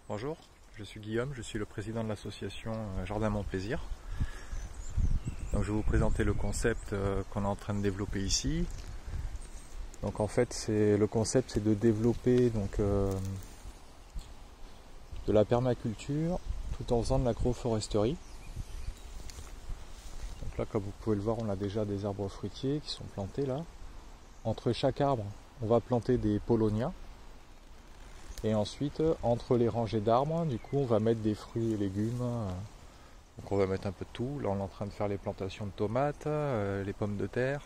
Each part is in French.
Bonjour, je suis Guillaume, je suis le président de l'association Jardin Mon Plaisir. Donc je vais vous présenter le concept qu'on est en train de développer ici. Donc en fait le concept c'est de développer de la permaculture tout en faisant de l'agroforesterie. Donc là comme vous pouvez le voir on a déjà des arbres fruitiers qui sont plantés là. Entre chaque arbre on va planter des paulownias. Et ensuite, entre les rangées d'arbres, du coup, on va mettre des fruits et légumes. Donc on va mettre un peu de tout. Là, on est en train de faire les plantations de tomates, les pommes de terre.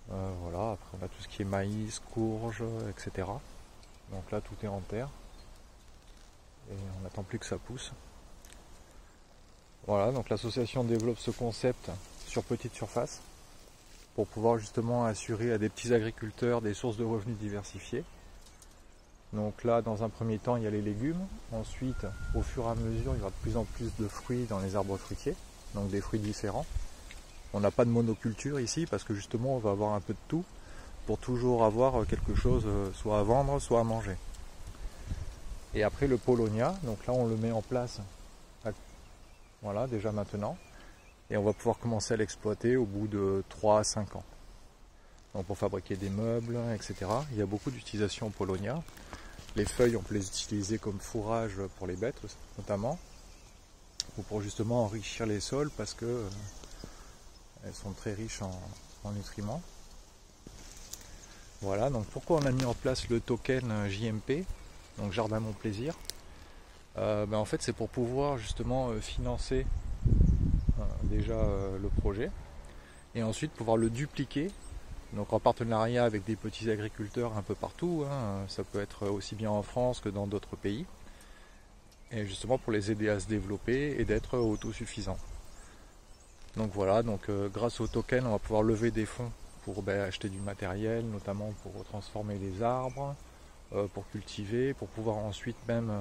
Voilà, après on a tout ce qui est maïs, courges, etc. Donc là, tout est en terre. Et on n'attend plus que ça pousse. Voilà, donc l'association développe ce concept sur petite surface pour pouvoir justement assurer à des petits agriculteurs des sources de revenus diversifiées. Donc là, dans un premier temps, il y a les légumes. Ensuite, au fur et à mesure, il y aura de plus en plus de fruits dans les arbres fruitiers, donc des fruits différents. On n'a pas de monoculture ici parce que justement, on va avoir un peu de tout pour toujours avoir quelque chose soit à vendre, soit à manger. Et après, le paulownia, donc là, on le met en place, voilà, déjà maintenant. Et on va pouvoir commencer à l'exploiter au bout de 3 à 5 ans. Donc pour fabriquer des meubles, etc. Il y a beaucoup d'utilisation au paulownia. Les feuilles, on peut les utiliser comme fourrage pour les bêtes, notamment, ou pour justement enrichir les sols parce que elles sont très riches en nutriments. Voilà, donc pourquoi on a mis en place le token JMP, donc Jardin Mon Plaisir. En fait, c'est pour pouvoir justement financer déjà le projet et ensuite pouvoir le dupliquer. Donc en partenariat avec des petits agriculteurs un peu partout, ça peut être aussi bien en France que dans d'autres pays, et justement pour les aider à se développer et d'être autosuffisants. Donc voilà, grâce au token on va pouvoir lever des fonds pour acheter du matériel, notamment pour transformer les arbres, pour cultiver, pour pouvoir ensuite même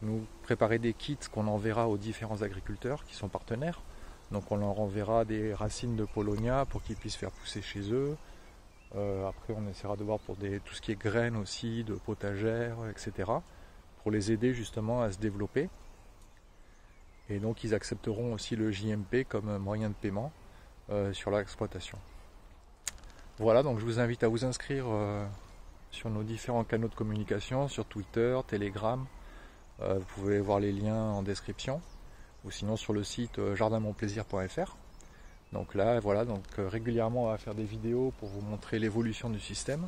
nous préparer des kits qu'on enverra aux différents agriculteurs qui sont partenaires. Donc on leur enverra des racines de paulownia pour qu'ils puissent faire pousser chez eux. Après on essaiera de voir pour tout ce qui est graines aussi, de potagères, etc. Pour les aider justement à se développer. Et donc ils accepteront aussi le JMP comme moyen de paiement sur l'exploitation. Voilà, donc je vous invite à vous inscrire sur nos différents canaux de communication, sur Twitter, Telegram. Vous pouvez voir les liens en description. Ou sinon sur le site jardinmonplaisir.fr. Donc là, voilà, régulièrement on va faire des vidéos pour vous montrer l'évolution du système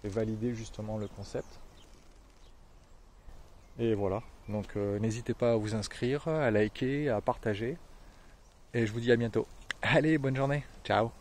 et valider justement le concept. Et voilà, donc n'hésitez pas à vous inscrire, à liker, à partager. Et je vous dis à bientôt. Allez, bonne journée, ciao.